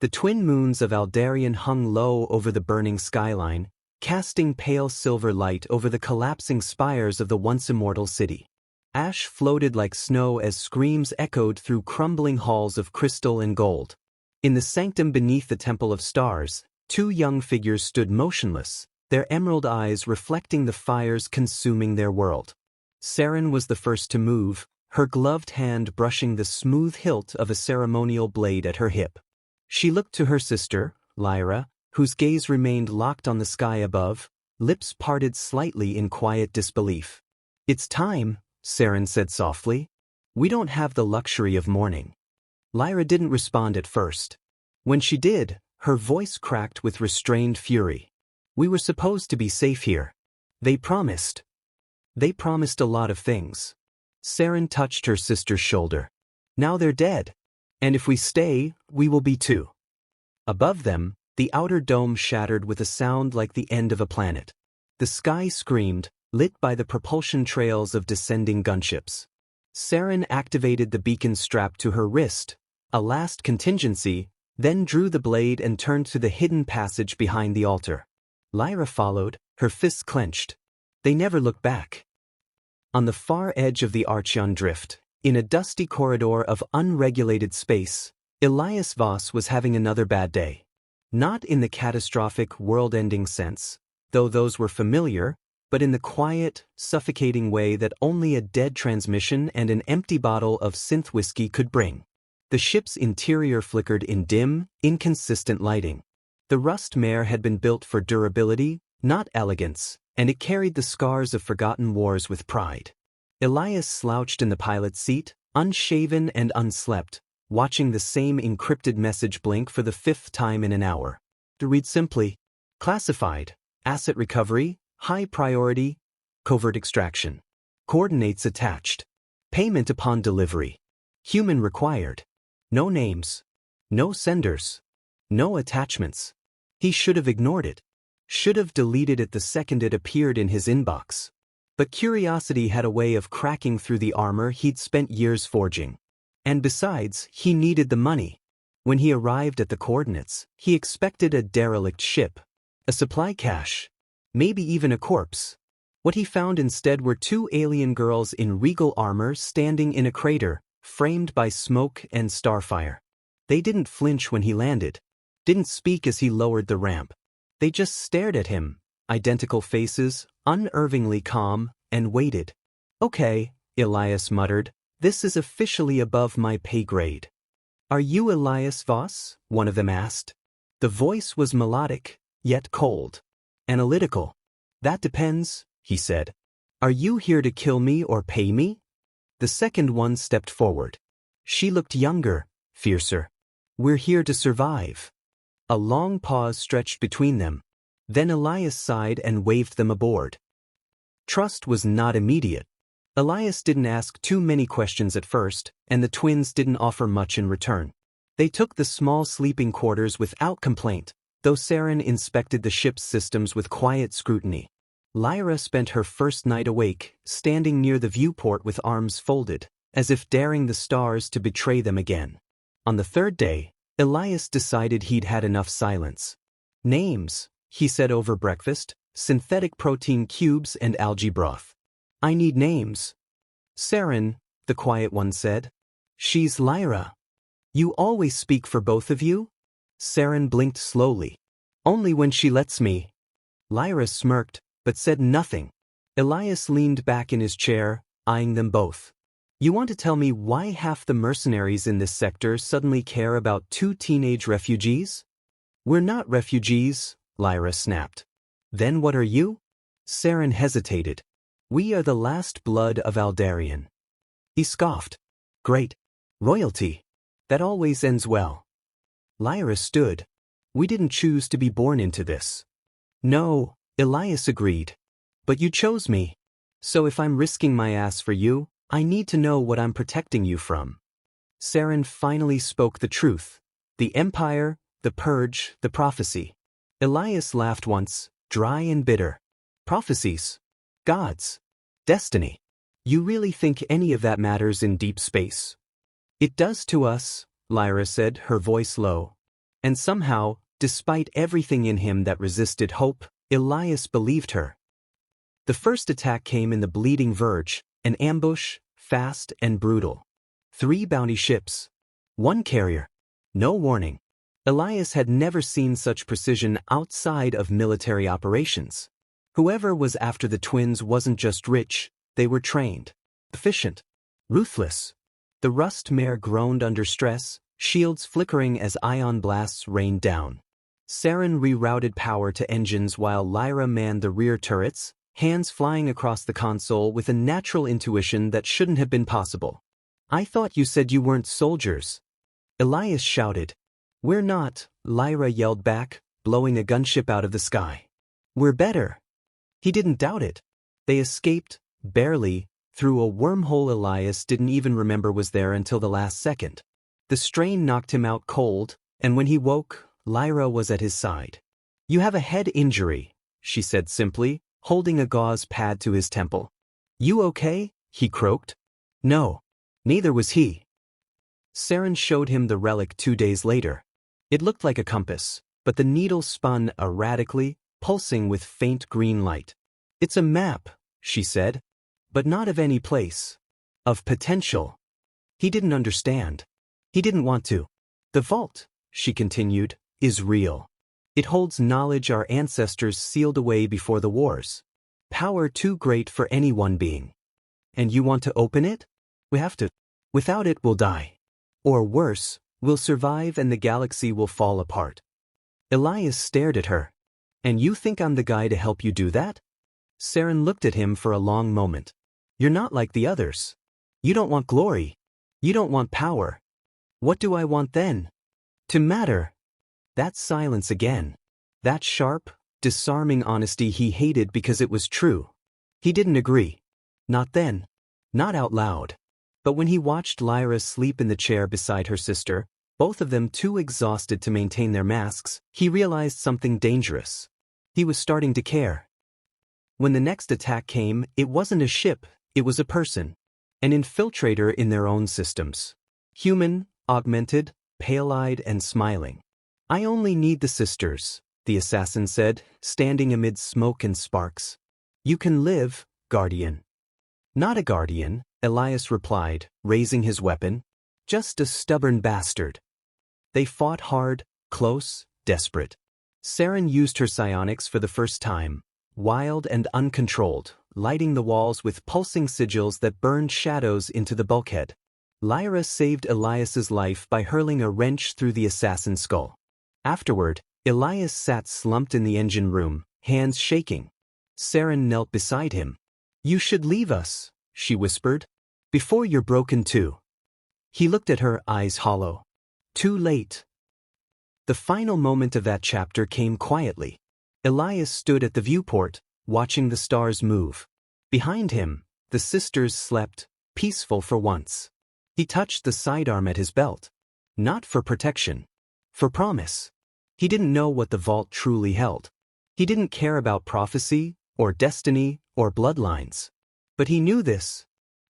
The twin moons of Aldarion hung low over the burning skyline, casting pale silver light over the collapsing spires of the once immortal city. Ash floated like snow as screams echoed through crumbling halls of crystal and gold. In the sanctum beneath the Temple of Stars, two young figures stood motionless, their emerald eyes reflecting the fires consuming their world. Saren was the first to move, her gloved hand brushing the smooth hilt of a ceremonial blade at her hip. She looked to her sister, Lyra, whose gaze remained locked on the sky above, lips parted slightly in quiet disbelief. "It's time," Saren said softly. "We don't have the luxury of mourning." Lyra didn't respond at first. When she did, her voice cracked with restrained fury. "We were supposed to be safe here. They promised. They promised a lot of things." Saren touched her sister's shoulder. "Now they're dead. And if we stay, we will be too." Above them, the outer dome shattered with a sound like the end of a planet. The sky screamed, lit by the propulsion trails of descending gunships. Saren activated the beacon strapped to her wrist, a last contingency, then drew the blade and turned to the hidden passage behind the altar. Lyra followed, her fists clenched. They never looked back. On the far edge of the Archeon Drift, in a dusty corridor of unregulated space, Elias Voss was having another bad day. Not in the catastrophic, world-ending sense, though those were familiar, but in the quiet, suffocating way that only a dead transmission and an empty bottle of synth whiskey could bring. The ship's interior flickered in dim, inconsistent lighting. The Rust Mare had been built for durability, not elegance, and it carried the scars of forgotten wars with pride. Elias slouched in the pilot's seat, unshaven and unslept, watching the same encrypted message blink for the 5th time in an hour. To read simply: classified, asset recovery, high priority, covert extraction. Coordinates attached. Payment upon delivery. Human required. No names. No senders. No attachments. He should have ignored it. Should have deleted it the second it appeared in his inbox. But curiosity had a way of cracking through the armor he'd spent years forging. And besides, he needed the money. When he arrived at the coordinates, he expected a derelict ship, a supply cache, maybe even a corpse. What he found instead were two alien girls in regal armor standing in a crater, framed by smoke and starfire. They didn't flinch when he landed, didn't speak as he lowered the ramp. They just stared at him, identical faces, unervingly calm, and waited. "Okay," Elias muttered, "this is officially above my pay grade." "Are you Elias Voss?" one of them asked. The voice was melodic, yet cold. Analytical. "That depends," he said. "Are you here to kill me or pay me?" The second one stepped forward. She looked younger, fiercer. "We're here to survive." A long pause stretched between them. Then Elias sighed and waved them aboard. Trust was not immediate. Elias didn't ask too many questions at first, and the twins didn't offer much in return. They took the small sleeping quarters without complaint, though Saren inspected the ship's systems with quiet scrutiny. Lyra spent her first night awake, standing near the viewport with arms folded, as if daring the stars to betray them again. On the third day, Elias decided he'd had enough silence. "Names," he said over breakfast, "synthetic protein cubes and algae broth. I need names." "Saren," the quiet one said. "She's Lyra." "You always speak for both of you?" Saren blinked slowly. "Only when she lets me." Lyra smirked, but said nothing. Elias leaned back in his chair, eyeing them both. "You want to tell me why half the mercenaries in this sector suddenly care about two teenage refugees?" "We're not refugees," Lyra snapped. "Then what are you?" Saren hesitated. "We are the last blood of Aldarion." He scoffed. "Great. Royalty. That always ends well." Lyra stood. "We didn't choose to be born into this." "No," Elias agreed. "But you chose me. So if I'm risking my ass for you, I need to know what I'm protecting you from." Saren finally spoke the truth. The Empire, the Purge, the Prophecy. Elias laughed once, dry and bitter. "Prophecies. Gods. Destiny. You really think any of that matters in deep space?" "It does to us," Lyra said, her voice low. And somehow, despite everything in him that resisted hope, Elias believed her. The first attack came in the Bleeding Verge, an ambush, fast and brutal. 3 bounty ships. 1 carrier. No warning. Elias had never seen such precision outside of military operations. Whoever was after the twins wasn't just rich, they were trained, efficient, ruthless. The Rust mare groaned under stress, shields flickering as ion blasts rained down. Saren rerouted power to engines while Lyra manned the rear turrets, hands flying across the console with a natural intuition that shouldn't have been possible. "I thought you said you weren't soldiers." Elias shouted. "We're not," Lyra yelled back, blowing a gunship out of the sky. "We're better." He didn't doubt it. They escaped, barely, through a wormhole Elias didn't even remember was there until the last second. The strain knocked him out cold, and when he woke, Lyra was at his side. "You have a head injury," she said simply, holding a gauze pad to his temple. "You okay?" he croaked. No. Neither was he. Saren showed him the relic 2 days later. It looked like a compass, but the needle spun erratically, pulsing with faint green light. "It's a map," she said. "But not of any place. Of potential." He didn't understand. He didn't want to. "The vault," she continued, "is real. It holds knowledge our ancestors sealed away before the wars. Power too great for any one being. And you want to open it? We have to. Without it, we'll die. Or worse, we'll survive and the galaxy will fall apart." Elias stared at her. "And you think I'm the guy to help you do that?" Saren looked at him for a long moment. "You're not like the others. You don't want glory. You don't want power. What do I want then? To matter." That silence again. That sharp, disarming honesty he hated because it was true. He didn't agree. Not then. Not out loud. But when he watched Lyra sleep in the chair beside her sister, both of them too exhausted to maintain their masks, he realized something dangerous. He was starting to care. When the next attack came, it wasn't a ship, it was a person. An infiltrator in their own systems. Human, augmented, pale-eyed and smiling. "I only need the sisters," the assassin said, standing amid smoke and sparks. "You can live, Guardian." "Not a Guardian," Elias replied, raising his weapon. "Just a stubborn bastard." They fought hard, close, desperate. Saren used her psionics for the first time, wild and uncontrolled, lighting the walls with pulsing sigils that burned shadows into the bulkhead. Lyra saved Elias's life by hurling a wrench through the assassin's skull. Afterward, Elias sat slumped in the engine room, hands shaking. Saren knelt beside him. "You should leave us," she whispered. "Before you're broken too." He looked at her, eyes hollow. Too late. The final moment of that chapter came quietly. Elias stood at the viewport, watching the stars move. Behind him, the sisters slept, peaceful for once. He touched the sidearm at his belt. Not for protection. For promise. He didn't know what the vault truly held. He didn't care about prophecy, or destiny, or bloodlines. But he knew this.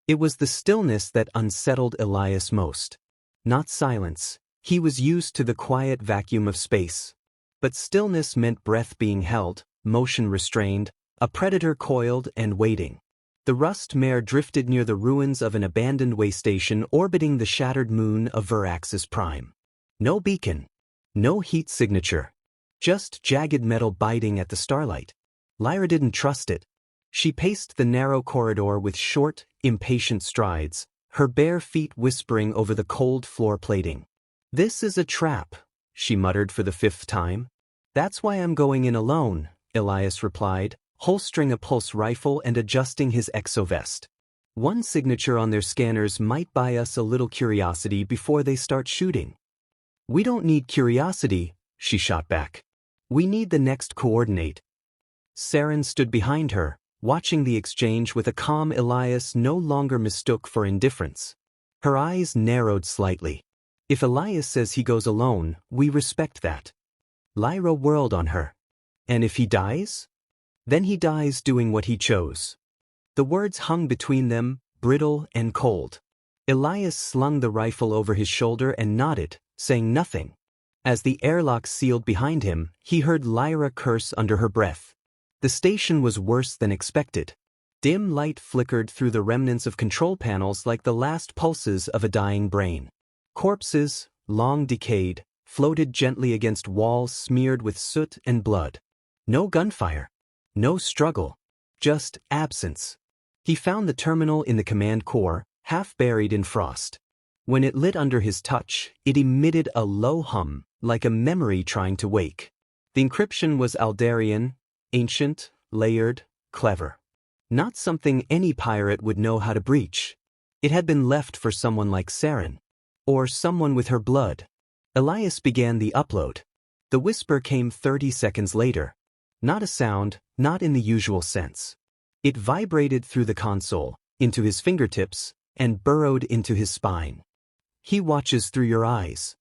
It was the stillness that unsettled Elias most. Not silence. He was used to the quiet vacuum of space. But stillness meant breath being held, motion restrained, a predator coiled and waiting. The Rust mare drifted near the ruins of an abandoned way station orbiting the shattered moon of Veraxis Prime. No beacon. No heat signature. Just jagged metal biting at the starlight. Lyra didn't trust it. She paced the narrow corridor with short, impatient strides, her bare feet whispering over the cold floor plating. "This is a trap," she muttered for the 5th time. "That's why I'm going in alone," Elias replied, holstering a pulse rifle and adjusting his exovest. "One signature on their scanners might buy us a little curiosity before they start shooting." "We don't need curiosity," she shot back. "We need the next coordinate." Saren stood behind her, watching the exchange with a calm Elias no longer mistook for indifference. Her eyes narrowed slightly. "If Elias says he goes alone, we respect that." Lyra whirled on her. "And if he dies?" "Then he dies doing what he chose." The words hung between them, brittle and cold. Elias slung the rifle over his shoulder and nodded, saying nothing. As the airlock sealed behind him, he heard Lyra curse under her breath. The station was worse than expected. Dim light flickered through the remnants of control panels like the last pulses of a dying brain. Corpses, long decayed, floated gently against walls smeared with soot and blood. No gunfire. No struggle. Just absence. He found the terminal in the command core, half buried in frost. When it lit under his touch, it emitted a low hum, like a memory trying to wake. The encryption was Aldarian, ancient, layered, clever. Not something any pirate would know how to breach. It had been left for someone like Saren. Or someone with her blood. Elias began the upload. The whisper came 30 seconds later. Not a sound, not in the usual sense. It vibrated through the console, into his fingertips, and burrowed into his spine. He watches through your eyes.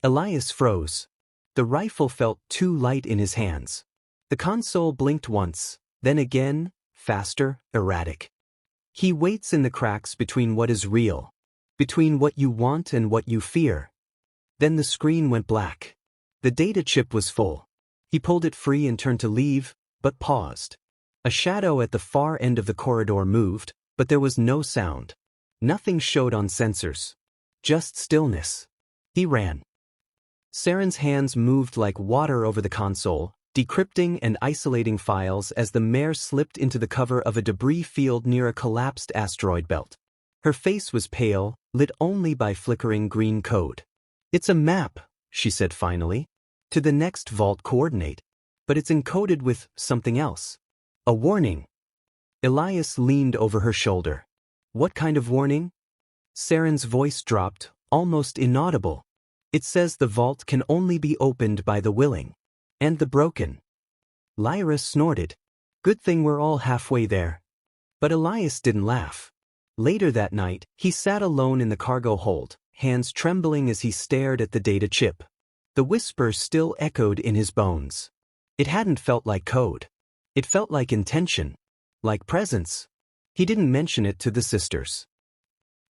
Elias froze. The rifle felt too light in his hands. The console blinked once, then again, faster, erratic. He waits in the cracks between what is real, between what you want and what you fear. Then the screen went black. The data chip was full. He pulled it free and turned to leave, but paused. A shadow at the far end of the corridor moved, but there was no sound. Nothing showed on sensors. Just stillness. He ran. Saren's hands moved like water over the console, decrypting and isolating files as the mare slipped into the cover of a debris field near a collapsed asteroid belt. Her face was pale, lit only by flickering green code. "It's a map," she said finally, "to the next vault coordinate. But it's encoded with something else. A warning." Elias leaned over her shoulder. "What kind of warning?" Saren's voice dropped, almost inaudible. "It says the vault can only be opened by the willing. And the broken." Lyra snorted. "Good thing we're all halfway there." But Elias didn't laugh. Later that night, he sat alone in the cargo hold, hands trembling as he stared at the data chip. The whisper still echoed in his bones. It hadn't felt like code. It felt like intention. Like presence. He didn't mention it to the sisters.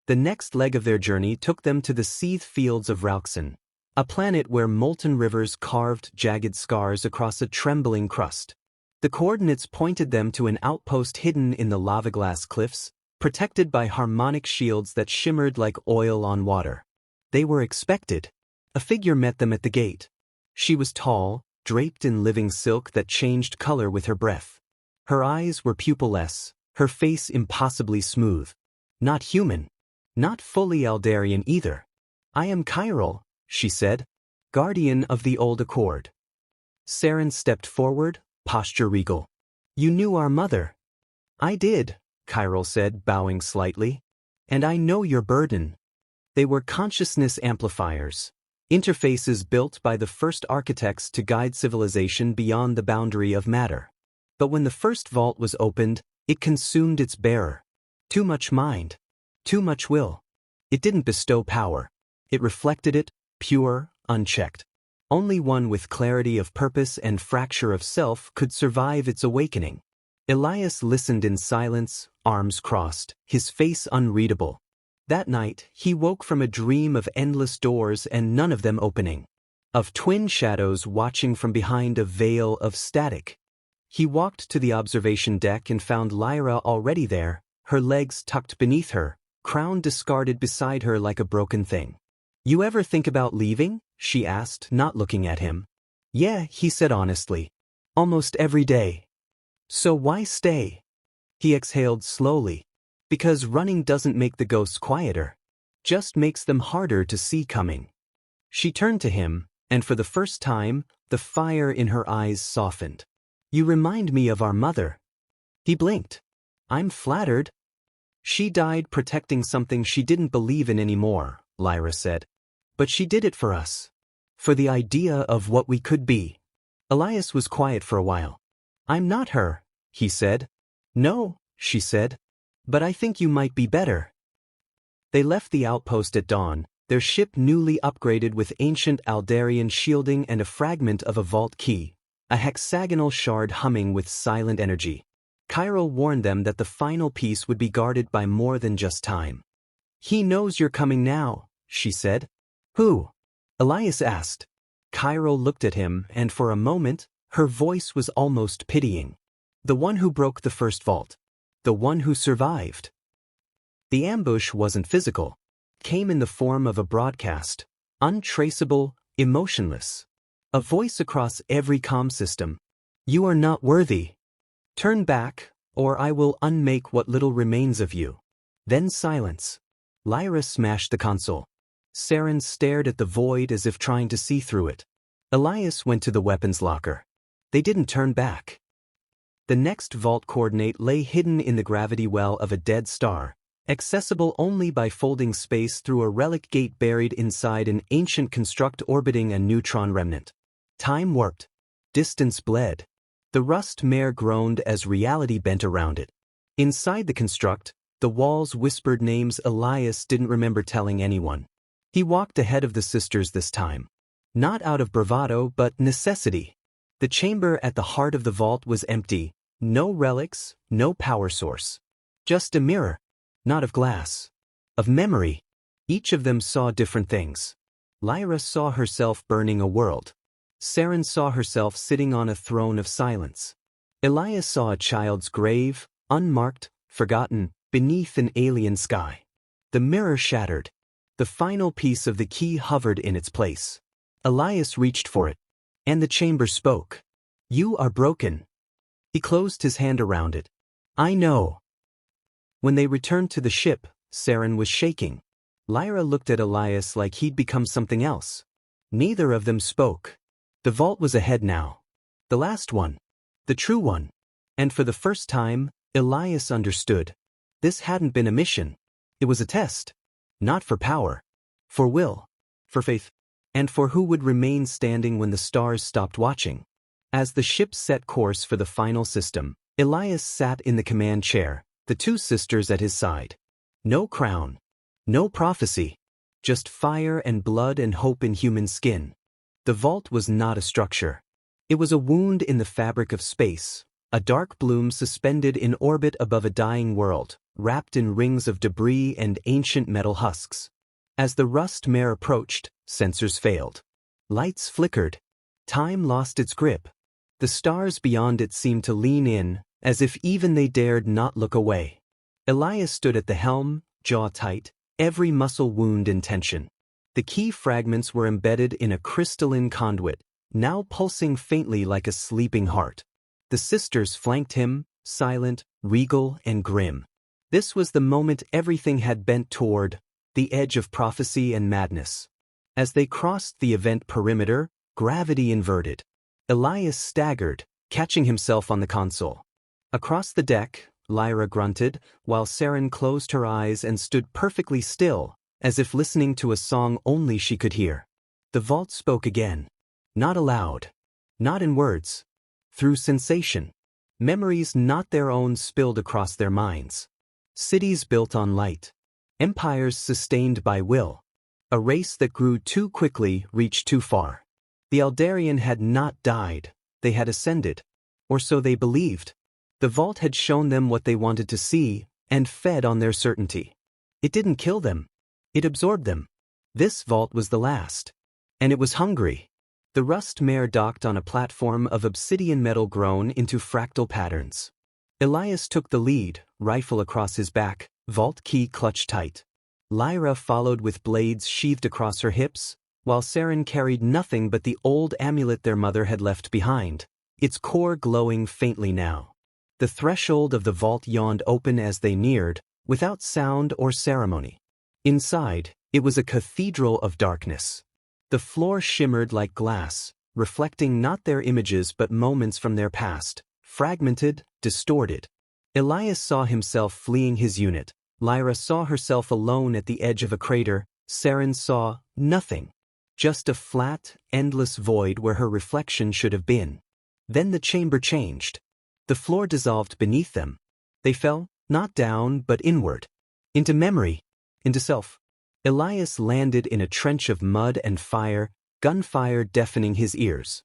The next leg of their journey took them to the seethe fields of Rauxen, a planet where molten rivers carved jagged scars across a trembling crust. The coordinates pointed them to an outpost hidden in the lava-glass cliffs, protected by harmonic shields that shimmered like oil on water. They were expected. A figure met them at the gate. She was tall, draped in living silk that changed color with her breath. Her eyes were pupilless, her face impossibly smooth. Not human. Not fully Aldarian either. "I am Chiral," she said, "guardian of the old accord." Saren stepped forward, posture regal. "You knew our mother." "I did," Chiral said, bowing slightly. "And I know your burden." They were consciousness amplifiers, interfaces built by the first architects to guide civilization beyond the boundary of matter. But when the first vault was opened, it consumed its bearer. Too much mind. Too much will. It didn't bestow power. It reflected it, pure, unchecked. Only one with clarity of purpose and fracture of self could survive its awakening. Elias listened in silence, arms crossed, his face unreadable. That night, he woke from a dream of endless doors and none of them opening. Of twin shadows watching from behind a veil of static. He walked to the observation deck and found Lyra already there, her legs tucked beneath her, crown discarded beside her like a broken thing. "You ever think about leaving?" she asked, not looking at him. "Yeah," he said honestly. "Almost every day." "So why stay?" He exhaled slowly. "Because running doesn't make the ghosts quieter. Just makes them harder to see coming." She turned to him, and for the first time, the fire in her eyes softened. "You remind me of our mother." He blinked. "I'm flattered." "She died protecting something she didn't believe in anymore," Lyra said. "But she did it for us. For the idea of what we could be." Elias was quiet for a while. "I'm not her," he said. "No," she said. "But I think you might be better." They left the outpost at dawn, their ship newly upgraded with ancient Aldarian shielding and a fragment of a vault key, a hexagonal shard humming with silent energy. Chiral warned them that the final piece would be guarded by more than just time. "He knows you're coming now," she said. "Who?" Elias asked. Cairo looked at him, and for a moment, her voice was almost pitying. The one who broke the first vault. The one who survived. The ambush wasn't physical. Came in the form of a broadcast. Untraceable, emotionless. A voice across every comm system. You are not worthy. Turn back, or I will unmake what little remains of you. Then silence. Lyra smashed the console. Saren stared at the void as if trying to see through it. Elias went to the weapons locker. They didn't turn back. The next vault coordinate lay hidden in the gravity well of a dead star, accessible only by folding space through a relic gate buried inside an ancient construct orbiting a neutron remnant. Time warped. Distance bled. The rust mare groaned as reality bent around it. Inside the construct, the walls whispered names Elias didn't remember telling anyone. He walked ahead of the sisters this time. Not out of bravado, but necessity. The chamber at the heart of the vault was empty. No relics, no power source. Just a mirror. Not of glass. Of memory. Each of them saw different things. Lyra saw herself burning a world. Saren saw herself sitting on a throne of silence. Elias saw a child's grave, unmarked, forgotten, beneath an alien sky. The mirror shattered. The final piece of the key hovered in its place. Elias reached for it. And the chamber spoke. You are broken. He closed his hand around it. I know. When they returned to the ship, Saren was shaking. Lyra looked at Elias like he'd become something else. Neither of them spoke. The vault was ahead now. The last one. The true one. And for the first time, Elias understood. This hadn't been a mission. It was a test. Not for power. For will. For faith. And for who would remain standing when the stars stopped watching. As the ship set course for the final system, Elias sat in the command chair, the two sisters at his side. No crown. No prophecy. Just fire and blood and hope in human skin. The vault was not a structure. It was a wound in the fabric of space, a dark bloom suspended in orbit above a dying world, wrapped in rings of debris and ancient metal husks. As the rust mare approached, sensors failed. Lights flickered. Time lost its grip. The stars beyond it seemed to lean in, as if even they dared not look away. Elias stood at the helm, jaw tight, every muscle wound in tension. The key fragments were embedded in a crystalline conduit, now pulsing faintly like a sleeping heart. The sisters flanked him, silent, regal, and grim. This was the moment everything had bent toward, the edge of prophecy and madness. As they crossed the event perimeter, gravity inverted. Elias staggered, catching himself on the console. Across the deck, Lyra grunted, while Saren closed her eyes and stood perfectly still, as if listening to a song only she could hear. The vault spoke again. Not aloud. Not in words. Through sensation. Memories not their own spilled across their minds. Cities built on light. Empires sustained by will. A race that grew too quickly reached too far. The Eldarian had not died, they had ascended. Or so they believed. The vault had shown them what they wanted to see, and fed on their certainty. It didn't kill them. It absorbed them. This vault was the last. And it was hungry. The rust mare docked on a platform of obsidian metal grown into fractal patterns. Elias took the lead, rifle across his back, vault key clutched tight. Lyra followed with blades sheathed across her hips, while Saren carried nothing but the old amulet their mother had left behind, its core glowing faintly now. The threshold of the vault yawned open as they neared, without sound or ceremony. Inside, it was a cathedral of darkness. The floor shimmered like glass, reflecting not their images but moments from their past, fragmented, distorted. Elias saw himself fleeing his unit. Lyra saw herself alone at the edge of a crater. Saren saw nothing. Just a flat, endless void where her reflection should have been. Then the chamber changed. The floor dissolved beneath them. They fell, not down, but inward. Into memory. Into self. Elias landed in a trench of mud and fire, gunfire deafening his ears.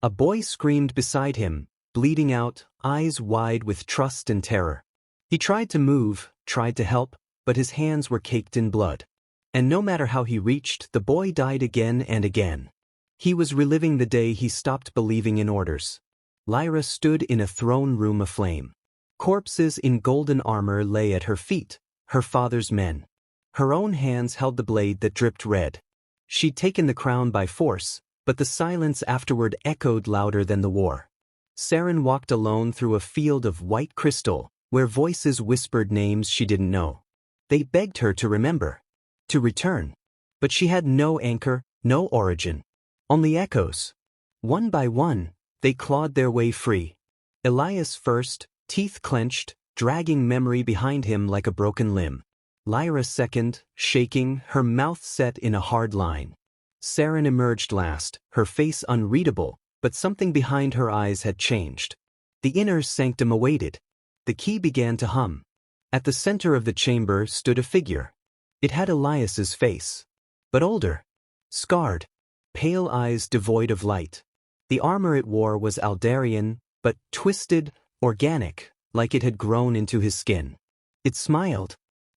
A boy screamed beside him, bleeding out, eyes wide with trust and terror. He tried to move, tried to help, but his hands were caked in blood. And no matter how he reached, the boy died again and again. He was reliving the day he stopped believing in orders. Lyra stood in a throne room aflame. Corpses in golden armor lay at her feet, her father's men. Her own hands held the blade that dripped red. She'd taken the crown by force, but the silence afterward echoed louder than the war. Saren walked alone through a field of white crystal, where voices whispered names she didn't know. They begged her to remember, to return. But she had no anchor, no origin. Only echoes. One by one, they clawed their way free. Elias first, teeth clenched, dragging memory behind him like a broken limb. Lyra second, shaking, her mouth set in a hard line. Saren emerged last, her face unreadable, but something behind her eyes had changed. The inner sanctum awaited. The key began to hum. At the center of the chamber stood a figure. It had Elias's face, but older, scarred, pale eyes devoid of light. The armor it wore was Aldarian, but twisted, organic, like it had grown into his skin. It smiled.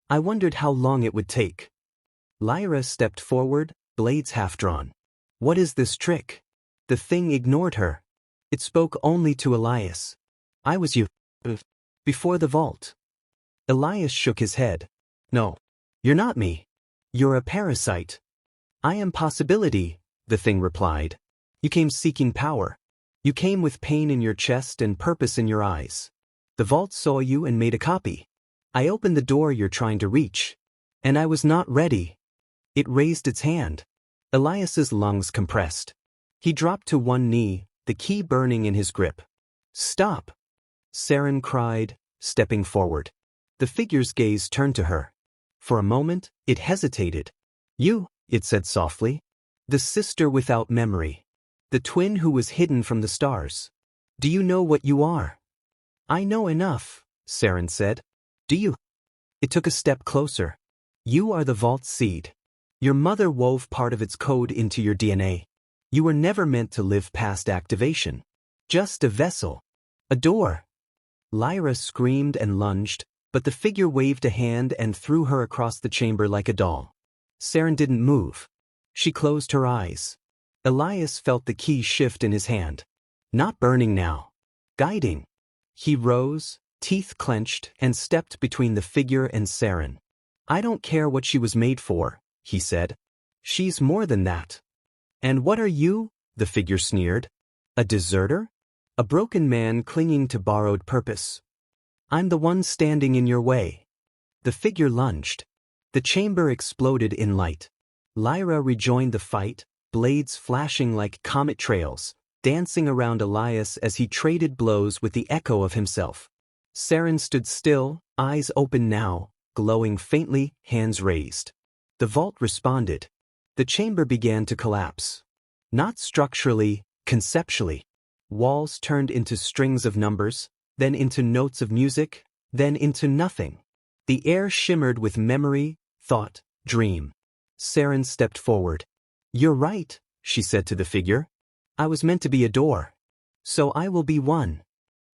I wondered how long it would take. Lyra stepped forward, blades half-drawn. What is this trick? The thing ignored her. It spoke only to Elias. I was you. Before the vault. Elias shook his head. No. You're not me. You're a parasite. I am possibility, the thing replied. You came seeking power. You came with pain in your chest and purpose in your eyes. The vault saw you and made a copy. I opened the door you're trying to reach. And I was not ready. It raised its hand. Elias's lungs compressed. He dropped to one knee, the key burning in his grip. Stop! Saren cried, stepping forward. The figure's gaze turned to her. For a moment, it hesitated. You, it said softly. The sister without memory. The twin who was hidden from the stars. Do you know what you are? I know enough, Saren said. Do you? It took a step closer. You are the vault's seed. Your mother wove part of its code into your DNA. You were never meant to live past activation. Just a vessel. A door. Lyra screamed and lunged, but the figure waved a hand and threw her across the chamber like a doll. Saren didn't move. She closed her eyes. Elias felt the key shift in his hand. Not burning now. Guiding. He rose, teeth clenched, and stepped between the figure and Saren. I don't care what she was made for, he said. She's more than that. And what are you? The figure sneered. A deserter? A broken man clinging to borrowed purpose. I'm the one standing in your way. The figure lunged. The chamber exploded in light. Lyra rejoined the fight, blades flashing like comet trails, dancing around Elias as he traded blows with the echo of himself. Saren stood still, eyes open now, glowing faintly, hands raised. The vault responded. The chamber began to collapse. Not structurally, conceptually. Walls turned into strings of numbers, then into notes of music, then into nothing. The air shimmered with memory, thought, dream. Saren stepped forward. You're right, she said to the figure. I was meant to be a door. So I will be one.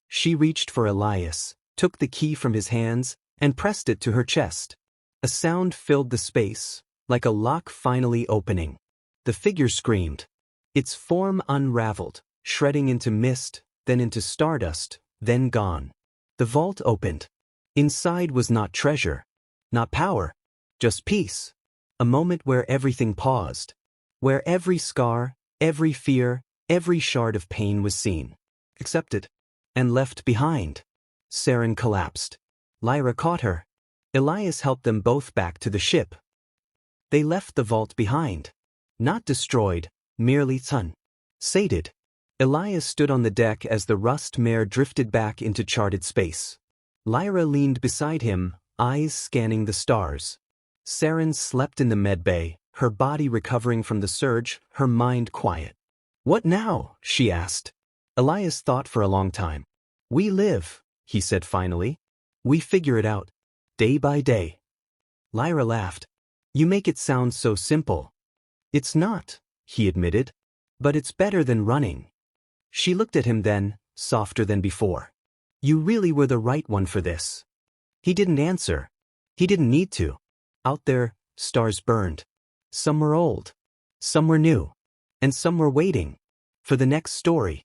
She reached for Elias, took the key from his hands, and pressed it to her chest. A sound filled the space, like a lock finally opening. The figure screamed. Its form unraveled, shredding into mist, then into stardust, then gone. The vault opened. Inside was not treasure, not power, just peace. A moment where everything paused. Where every scar, every fear, every shard of pain was seen, accepted, and left behind. Saren collapsed. Lyra caught her. Elias helped them both back to the ship. They left the vault behind. Not destroyed, merely sated. Elias stood on the deck as the rust mare drifted back into charted space. Lyra leaned beside him, eyes scanning the stars. Saren slept in the medbay, her body recovering from the surge, her mind quiet. What now? She asked. Elias thought for a long time. We live, he said finally. We figure it out. Day by day. Lyra laughed. You make it sound so simple. It's not, he admitted. But it's better than running. She looked at him then, softer than before. You really were the right one for this. He didn't answer. He didn't need to. Out there, stars burned. Some were old. Some were new. and some were waiting for the next story.